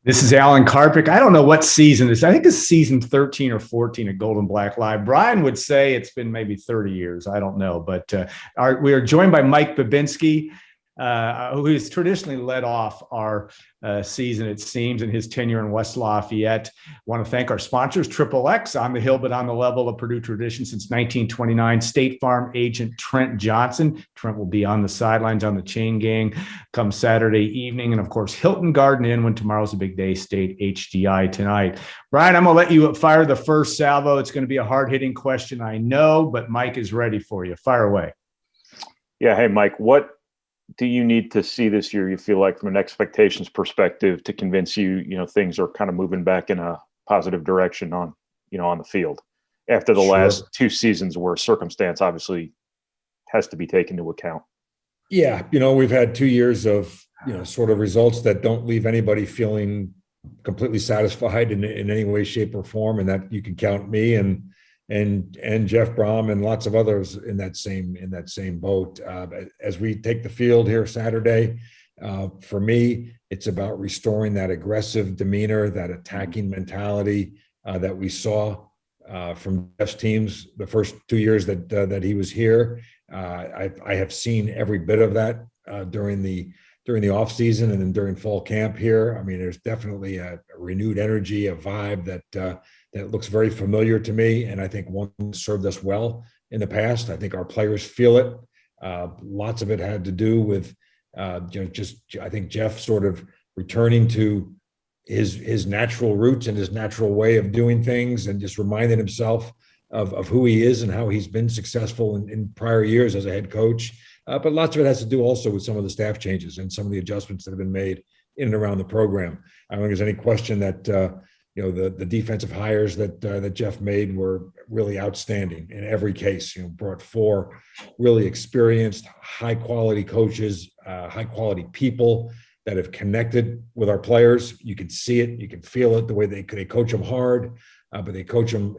This is Alan Karpick. I don't know what season this is. I think it's season 13 or 14 of Golden Black Live. Brian would say it's been maybe 30 years. I don't know. But we are joined by Mike Bobinski, who has traditionally led off our season, it seems, in his tenure in West Lafayette. I want to thank our sponsors, Triple X, on the hill, but on the level of Purdue tradition since 1929. State Farm agent Trent Johnson. Trent will be on the sidelines on the chain gang come Saturday evening. And, of course, Hilton Garden Inn when tomorrow's a big day, State HDI tonight. Brian, I'm going to let you fire the first salvo. It's going to be a hard-hitting question, I know, but Mike is ready for you. Fire away. Yeah. Hey, Mike, what do you need to see this year, you feel like, from an expectations perspective, to convince you, things are kind of moving back in a positive direction on the field after the last two seasons where circumstance obviously has to be taken into account? Yeah. We've had 2 years of, sort of results that don't leave anybody feeling completely satisfied in any way, shape, or form. And that you can count me and Jeff Brom and lots of others in that same boat. As we take the field here Saturday, for me, it's about restoring that aggressive demeanor, that attacking mentality that we saw from Jeff's teams the first 2 years that he was here. I have seen every bit of that during the off season and then during fall camp here. I mean, there's definitely a renewed energy, a vibe that looks very familiar to me, and I think one served us well in the past. I think our players feel it. Lots of it had to do with I think Jeff sort of returning to his natural roots and his natural way of doing things, and just reminding himself of who he is and how he's been successful in prior years as a head coach. But lots of it has to do also with some of the staff changes and some of the adjustments that have been made in and around the program. I don't think there's any question that the defensive hires that Jeff made were really outstanding in every case. Brought four really experienced, high quality coaches, high quality people that have connected with our players. You can see it, you can feel it, the way they coach them hard, but they coach them,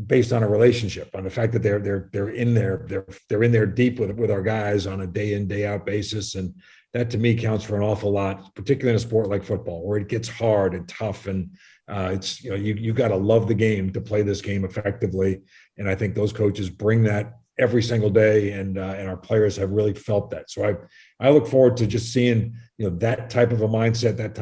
based on a relationship, on the fact that they're in there deep with our guys on a day in, day out basis. And that to me counts for an awful lot, particularly in a sport like football, where it gets hard and tough. And it's, you got to love the game to play this game effectively. And I think those coaches bring that every single day. And our players have really felt that. So I look forward to just seeing, that type of a mindset, that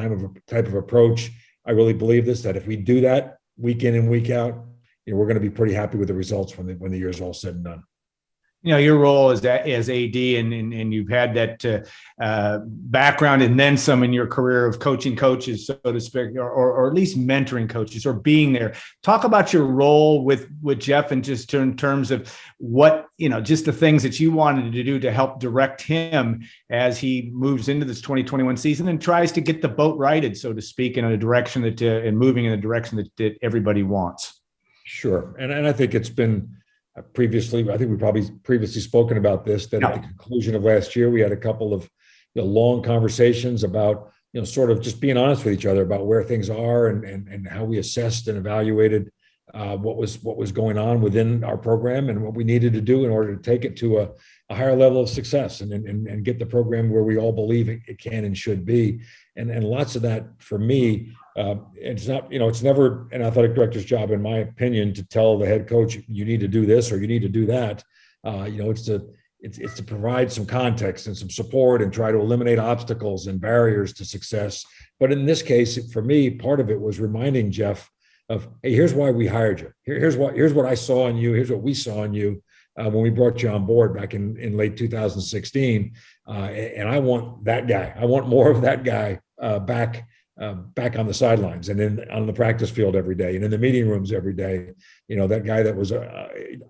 type of approach. I really believe that if we do that week in and week out, we're going to be pretty happy with the results when the year's all said and done. Your role as AD, and you've had that background and then some in your career of coaching coaches, so to speak, or at least mentoring coaches or being there. Talk about your role with Jeff, and just in terms of what, just the things that you wanted to do to help direct him as he moves into this 2021 season and tries to get the boat righted, so to speak, in a direction and moving in a direction that everybody wants. Sure. And I think it's been previously, I think we've probably previously spoken about this, that at the conclusion of last year, we had a couple of long conversations about, sort of just being honest with each other about where things are and how we assessed and evaluated what was going on within our program and what we needed to do in order to take it to a higher level of success and get the program where we all believe it can and should be. And lots of that for me, it's not, it's never an athletic director's job, in my opinion, to tell the head coach, you need to do this or you need to do that. It's to provide some context and some support and try to eliminate obstacles and barriers to success. But in this case, for me, part of it was reminding Jeff of, hey, here's why we hired you. Here's what I saw in you. Here's what we saw in you when we brought you on board back in late 2016. And I want that guy. I want more of that guy back on the sidelines and on the practice field every day and in the meeting rooms every day. That guy that was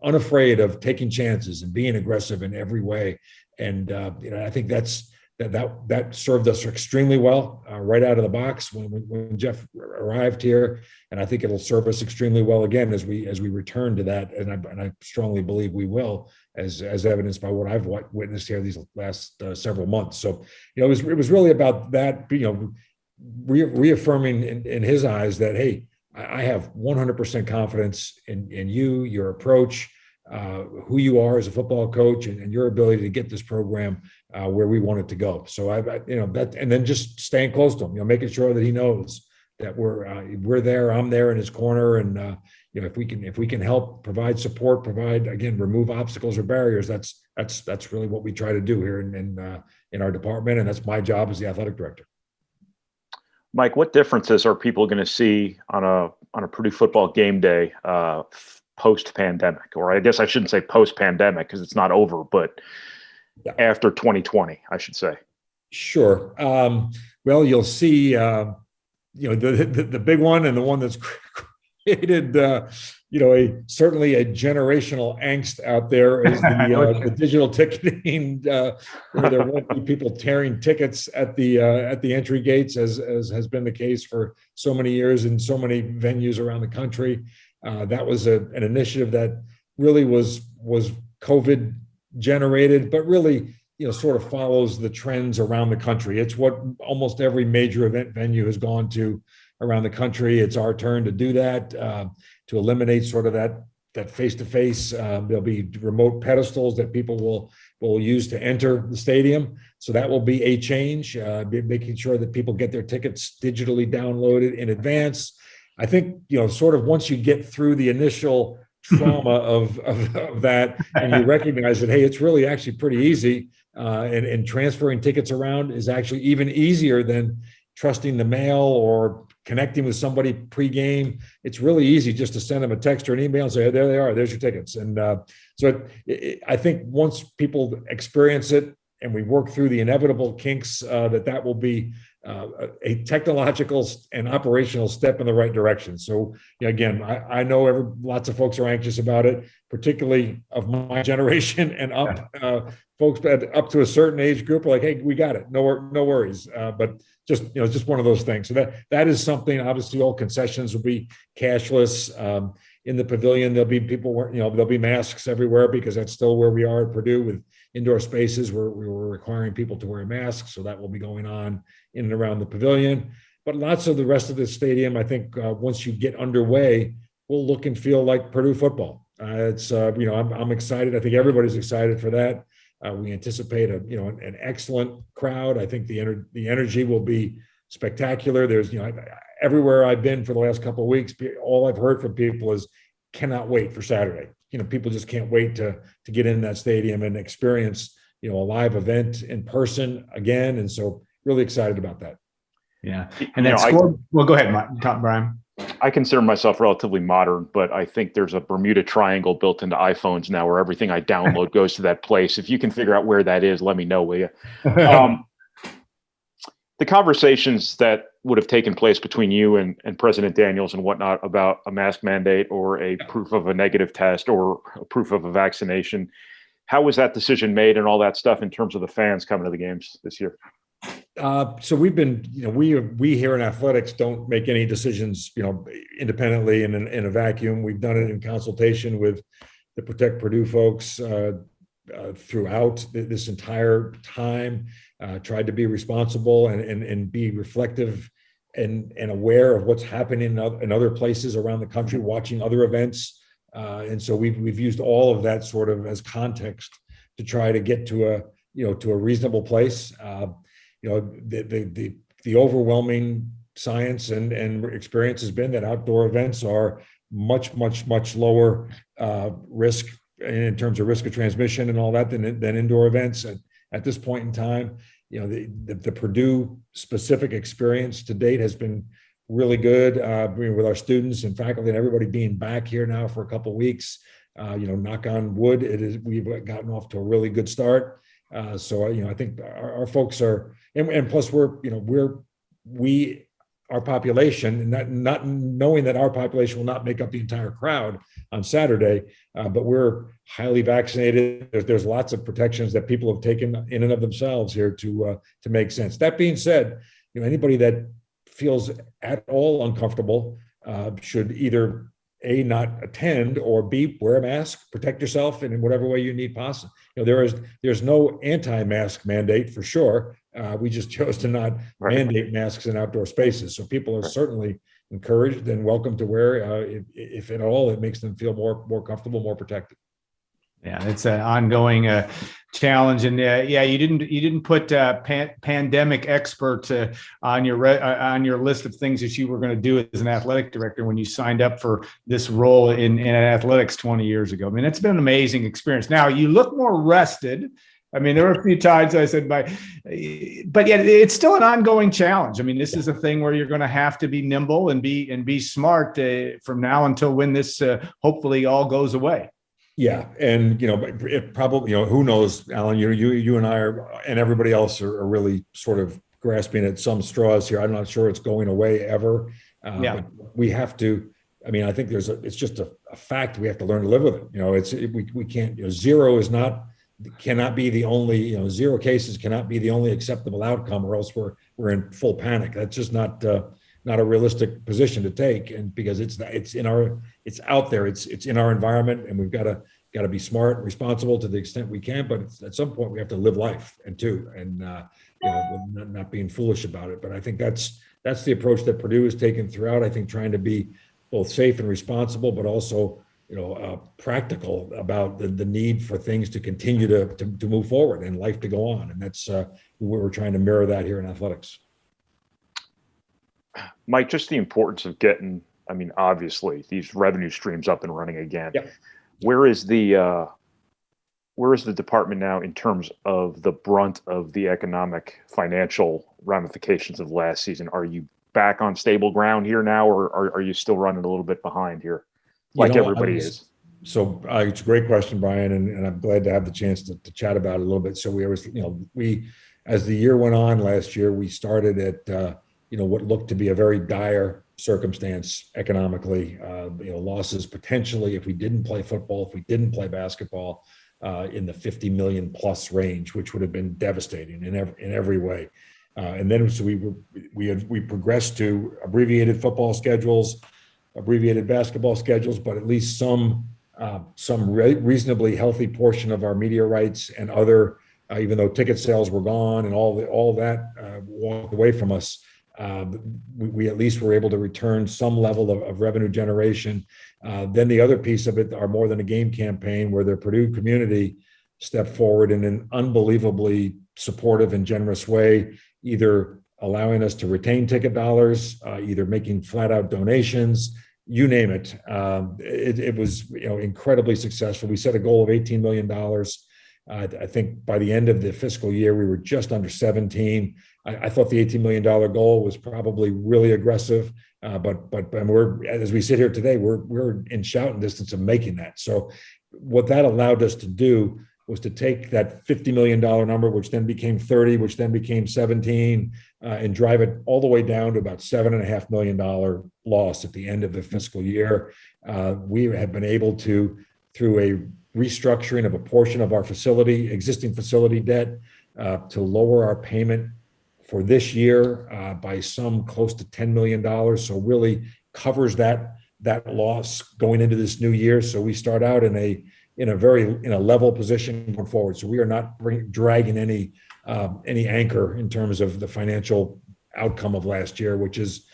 unafraid of taking chances and being aggressive in every way. And I think that served us extremely well right out of the box when Jeff arrived here, and I think it'll serve us extremely well again as we return to that. And I strongly believe we will, as evidenced by what I've witnessed here these last several months. So it was really about that. Reaffirming in his eyes that, hey, I have 100% confidence in you, your approach, who you are as a football coach and your ability to get this program where we want it to go. So that, and then just staying close to him, making sure that he knows that we're there. I'm there in his corner, and if we can help provide support, remove obstacles or barriers. That's really what we try to do here in our department, and that's my job as the athletic director. Mike, what differences are people going to see on a Purdue football game day post-pandemic? Or I guess I shouldn't say post-pandemic because it's not over, but after 2020, I should say. Sure. Well, you'll see, the big one, and the one that's created, certainly a generational angst out there is the digital ticketing, where there won't be people tearing tickets at the entry gates, as has been the case for so many years in so many venues around the country. That was an initiative that really was COVID generated, but really, sort of follows the trends around the country. It's what almost every major event venue has gone to around the country. It's our turn to do that, to eliminate sort of that face-to-face. There'll be remote pedestals that people will use to enter the stadium. So that will be a change, making sure that people get their tickets digitally downloaded in advance. I think, sort of once you get through the initial trauma of that, and you recognize that, hey, it's really actually pretty easy, and transferring tickets around is actually even easier than trusting the mail or connecting with somebody pre-game. It's really easy just to send them a text or an email and say, there they are, there's your tickets. And I think once people experience it and we work through the inevitable kinks, that will be a technological and operational step in the right direction. So again, I know lots of folks are anxious about it, particularly of my generation and up. Folks up to a certain age group are like, hey, we got it, no worries. But just one of those things. So that is something. Obviously, all concessions will be cashless. In the pavilion, there'll be people, there'll be masks everywhere, because that's still where we are at Purdue with indoor spaces where we were requiring people to wear masks. So that will be going on in and around the pavilion. But lots of the rest of the stadium, I think, once you get underway, will look and feel like Purdue football. I'm excited. I think everybody's excited for that. We anticipate an excellent crowd. I think the energy will be spectacular. There's, everywhere I've been for the last couple of weeks, all I've heard from people is cannot wait for Saturday. People just can't wait to get in that stadium and experience, a live event in person again. And so really excited about that. Yeah. And that score, well, go ahead, Brian. I consider myself relatively modern, but I think there's a Bermuda Triangle built into iPhones now where everything I download goes to that place. If you can figure out where that is, let me know, will you? The conversations that would have taken place between you and President Daniels and whatnot about a mask mandate or a proof of a negative test or a proof of a vaccination, how was that decision made and all that stuff in terms of the fans coming to the games this year? So we've been, we here in athletics don't make any decisions, independently in a vacuum. We've done it in consultation with the Protect Purdue folks throughout this entire time. Tried to be responsible and be reflective and aware of what's happening in other places around the country, watching other events. And so we've used all of that sort of as context to try to get to a reasonable place. The overwhelming science and experience has been that outdoor events are much lower risk in terms of risk of transmission and all that than indoor events. At this point in time, the Purdue specific experience to date has been really good. With our students and faculty and everybody being back here now for a couple of weeks, knock on wood, we've gotten off to a really good start. So I think our folks are, and plus our population, and not knowing that our population will not make up the entire crowd on Saturday, but we're highly vaccinated. There's lots of protections that people have taken in and of themselves here to make sense. That being said, anybody that feels at all uncomfortable should either A, not attend, or B, wear a mask, protect yourself in whatever way you need possible. There's no anti-mask mandate for sure. We just chose to not mandate masks in outdoor spaces. So people are certainly encouraged and welcome to wear, if at all, it makes them feel more comfortable, more protected. Yeah, it's an ongoing challenge, and you didn't put pandemic expert on your list of things that you were going to do as an athletic director when you signed up for this role in athletics 20 years ago. I mean, it's been an amazing experience. Now you look more rested. I mean, there were a few times I said, but yet it's still an ongoing challenge. I mean, this is a thing where you're going to have to be nimble and be smart from now until when this hopefully all goes away. Yeah, and it probably, who knows, Alan? You and I and everybody else are really sort of grasping at some straws here. I'm not sure it's going away ever. But we have to. I mean, I think it's just a fact. We have to learn to live with it. We can't. Zero cannot be the only. Zero cases cannot be the only acceptable outcome, or else we're in full panic. That's just not a realistic position to take, and because it's out there, it's in our environment, and we've got to be smart and responsible to the extent we can. But at some point, we have to live life and not being foolish about it. But I think that's the approach that Purdue has taken throughout. I think trying to be both safe and responsible, but also practical about the need for things to continue to move forward and life to go on, and that's we're trying to mirror that here in athletics. Mike, just the importance of getting, I mean, obviously these revenue streams up and running again. Yeah. Where is the department now in terms of the brunt of the economic financial ramifications of last season? Are you back on stable ground here now, or are you still running a little bit behind here, like everybody is? So it's a great question, Brian, and I'm glad to have the chance to chat about it a little bit. So we as the year went on last year, we started at what looked to be a very dire circumstance economically, losses potentially if we didn't play football, if we didn't play basketball, in the 50 million plus range, which would have been devastating in every way. And then so we progressed to abbreviated football schedules, abbreviated basketball schedules, but at least some reasonably healthy portion of our media rights and other, even though ticket sales were gone and all that walked away from us. We at least were able to return some level of revenue generation. Then the other piece of it, our More Than a Game campaign, where the Purdue community stepped forward in an unbelievably supportive and generous way, either allowing us to retain ticket dollars, either making flat out donations, you name it. It was incredibly successful. We set a goal of $18 million. I think by the end of the fiscal year, we were just under 17. I thought the $18 million goal was probably really aggressive, but we're, as we sit here today, we're in shouting distance of making that. So what that allowed us to do was to take that $50 million number, which then became 30, which then became 17, and drive it all the way down to about $7.5 million loss at the end of the fiscal year. We have been able to, through a restructuring of a portion of our existing facility debt, to lower our payment for this year by some close to $10 million. So really covers that loss going into this new year. So we start out in a level position going forward. So we are not dragging any anchor in terms of the financial outcome of last year, which is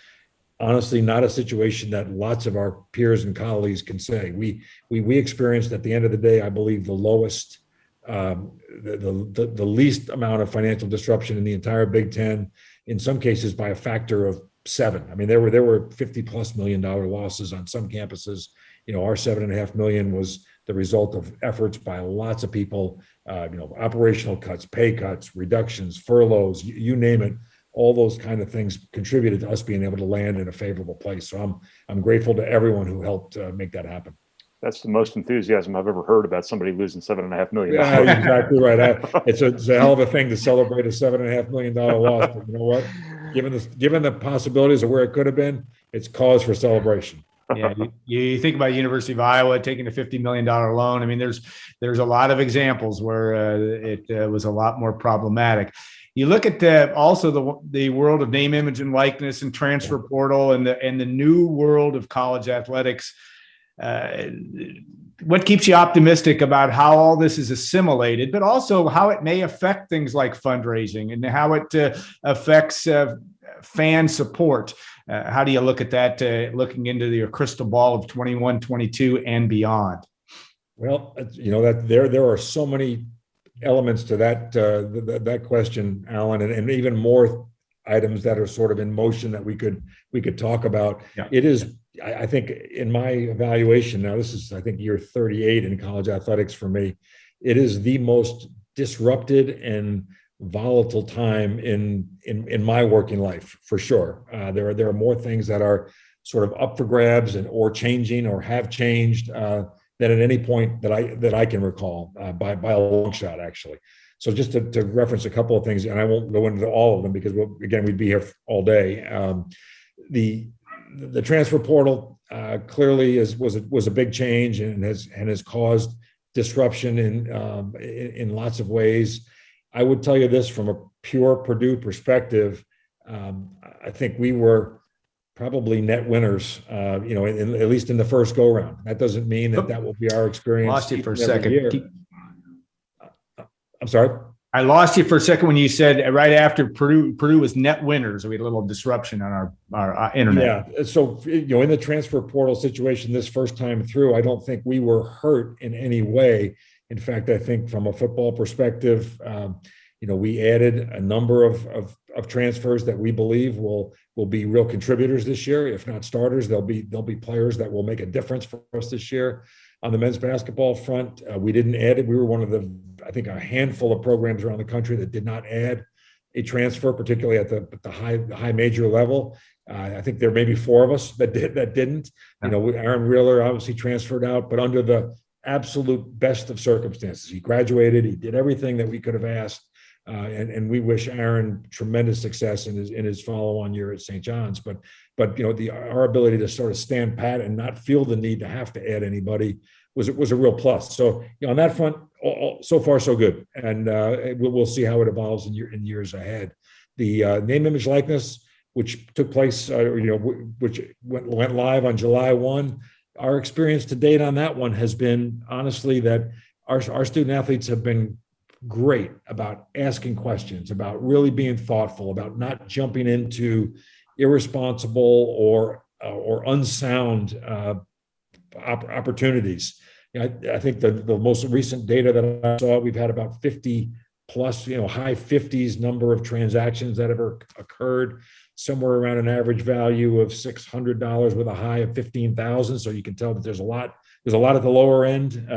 honestly not a situation that lots of our peers and colleagues can say. We experienced at the end of the day, I believe, the lowest, the least amount of financial disruption in the entire Big Ten, in some cases by a factor of 7. I mean, there were $50+ million losses on some campuses. Our $7.5 million was the result of efforts by lots of people, operational cuts, pay cuts, reductions, furloughs, you name it. All those kind of things contributed to us being able to land in a favorable place. So I'm grateful to everyone who helped make that happen. That's the most enthusiasm I've ever heard about somebody losing $7.5 million. Yeah, you're exactly right. It's a hell of a thing to celebrate a $7.5 million loss. But you know what? Given the possibilities of where it could have been, it's cause for celebration. Yeah, you think about University of Iowa taking a $50 million loan. I mean, there's a lot of examples where it was a lot more problematic. You look at also the world of name, image, and likeness, and transfer portal, and the new world of college athletics. What keeps you optimistic about how all this is assimilated, but also how it may affect things like fundraising and how it affects fan support? How do you look at that, looking into your crystal ball of 21, 22 and beyond? Well, that there are so many elements to that question, Alan, and even more items that are sort of in motion that we could talk about. Yeah. It is, I think, in my evaluation now, this is, I think, year 38 in college athletics for me. It is the most disrupted and volatile time in my working life, for sure. There are more things that are sort of up for grabs or changing or have changed than at any point that I can recall by a long shot, actually. So just to reference a couple of things, and I won't go into all of them because again we'd be here all day. The transfer portal clearly was a big change and has caused disruption in lots of ways. I would tell you this from a pure Purdue perspective. I think we were probably net winners, at least in the first go round. That doesn't mean that will be our experience. Lost you for a second. I'm sorry. I lost you for a second when you said right after Purdue was net winners. We had a little disruption on our internet. Yeah. So, in the transfer portal situation this first time through, I don't think we were hurt in any way. In fact, I think from a football perspective, we added a number of transfers that we believe will be real contributors this year. If not starters, they'll be players that will make a difference for us this year. On the men's basketball front, we didn't add it. We were one of a handful of programs around the country that did not add a transfer, particularly at the high major level. I think there may be four of us that didn't. Aaron Wheeler obviously transferred out, but under the absolute best of circumstances. He graduated. He did everything that we could have asked. And we wish Aaron tremendous success in his follow-on year at St. John's. But our ability to sort of stand pat and not feel the need to have to add anybody was a real plus. So on that front, so far so good, and we'll see how it evolves in years ahead. The name, image, likeness, which took place, which went live on July 1. Our experience to date on that one has been honestly that our student athletes have been great about asking questions, about really being thoughtful, about not jumping into irresponsible or unsound opportunities. I think the most recent data that I saw, we've had about 50 plus, high 50s number of transactions that have occurred, somewhere around an average value of $600 with a high of 15,000. So you can tell that there's a lot at the lower end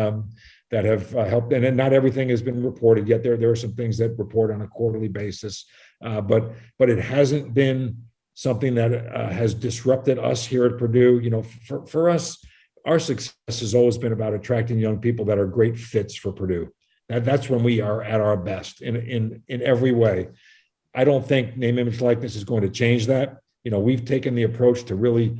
that have helped, and not everything has been reported yet. There are some things that report on a quarterly basis, but it hasn't been something that has disrupted us here at Purdue. For us, our success has always been about attracting young people that are great fits for Purdue. That's when we are at our best in every way. I don't think name, image, likeness is going to change that. We've taken the approach to really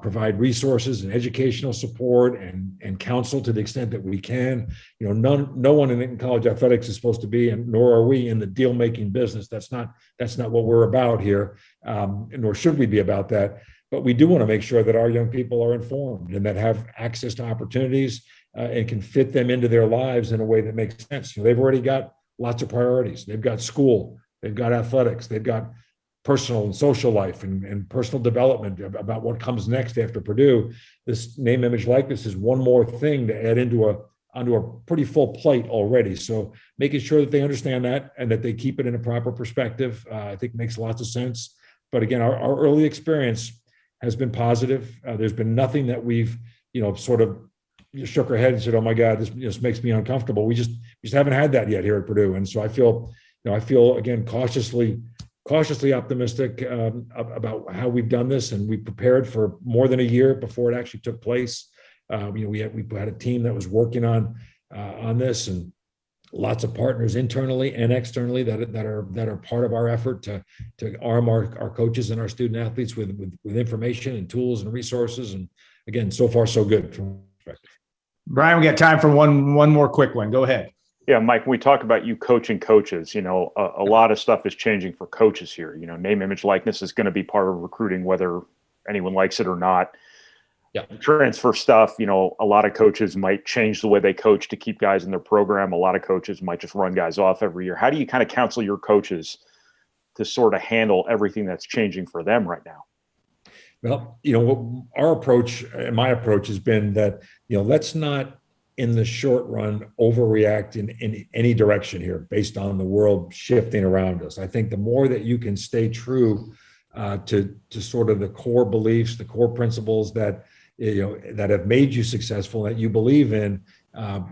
provide resources and educational support and counsel to the extent that we can. No one in college athletics is supposed to be, and nor are we in the deal-making business. That's not what we're about here, nor should we be about that. But we do want to make sure that our young people are informed and that have access to opportunities and can fit them into their lives in a way that makes sense. They've already got lots of priorities. They've got school, they've got athletics, they've got personal and social life and personal development about what comes next after Purdue. This name, image, likeness is one more thing to add onto a pretty full plate already. So making sure that they understand that and that they keep it in a proper perspective, I think makes lots of sense. But again, our early experience has been positive. There's been nothing that we've, sort of shook our head and said, "Oh my God, this makes me uncomfortable." We just haven't had that yet here at Purdue. And so I feel again, cautiously optimistic about how we've done this, and we prepared for more than a year before it actually took place. We had a team that was working on this, and lots of partners internally and externally that are part of our effort to arm our coaches and our student athletes with information and tools and resources. And again, so far so good from perspective. Brian, we got time for one more quick one. Go ahead. Yeah, Mike, when we talk about you coaching coaches, a lot of stuff is changing for coaches here. Name, image, likeness is going to be part of recruiting, whether anyone likes it or not. Yeah. Transfer stuff, a lot of coaches might change the way they coach to keep guys in their program. A lot of coaches might just run guys off every year. How do you kind of counsel your coaches to sort of handle everything that's changing for them right now? Well, our approach and my approach has been that, let's not in the short run overreact in any direction here based on the world shifting around us. I think the more that you can stay true to sort of the core beliefs, the core principles that that have made you successful, that you believe in,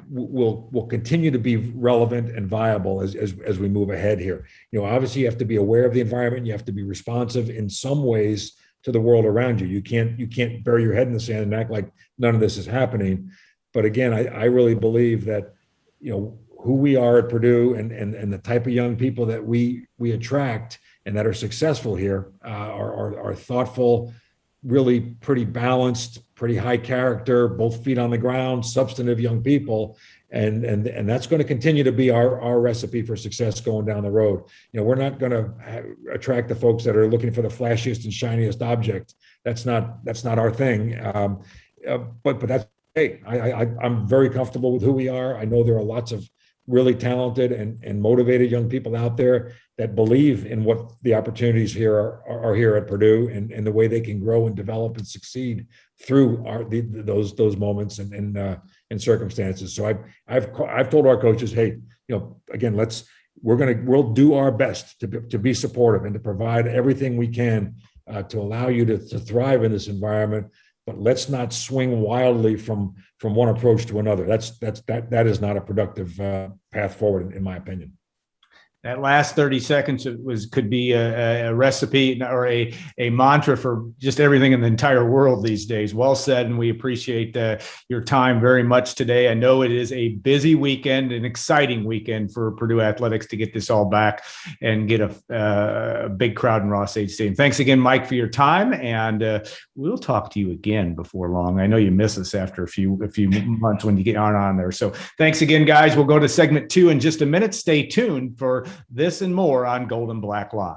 will continue to be relevant and viable as we move ahead here. Obviously you have to be aware of the environment. You have to be responsive in some ways to the world around you. You can't bury your head in the sand and act like none of this is happening. But again, I really believe that, who we are at Purdue and the type of young people that we attract and that are successful here are thoughtful, really pretty balanced, pretty high character, both feet on the ground, substantive young people. And that's going to continue to be our recipe for success going down the road. We're not going to attract the folks that are looking for the flashiest and shiniest object. That's not our thing. But that's, hey, I'm very comfortable with who we are. I know there are lots of really talented and motivated young people out there that believe in what the opportunities here are here at Purdue and the way they can grow and develop and succeed through those moments and circumstances. So I've told our coaches, hey, again, we'll do our best to be supportive and to provide everything we can to allow you to thrive in this environment. But let's not swing wildly from one approach to another. That is not a productive path forward, in my opinion. That last 30 seconds could be a recipe or a mantra for just everything in the entire world these days. Well said, and we appreciate your time very much today. I know it is a busy weekend, an exciting weekend for Purdue athletics to get this all back and get a big crowd in Ross-Ade Stadium. Thanks again, Mike, for your time, and we'll talk to you again before long. I know you miss us after a few months when you get on there. So thanks again, guys. We'll go to segment 2 in just a minute. Stay tuned for this and more on Gold and Black Live.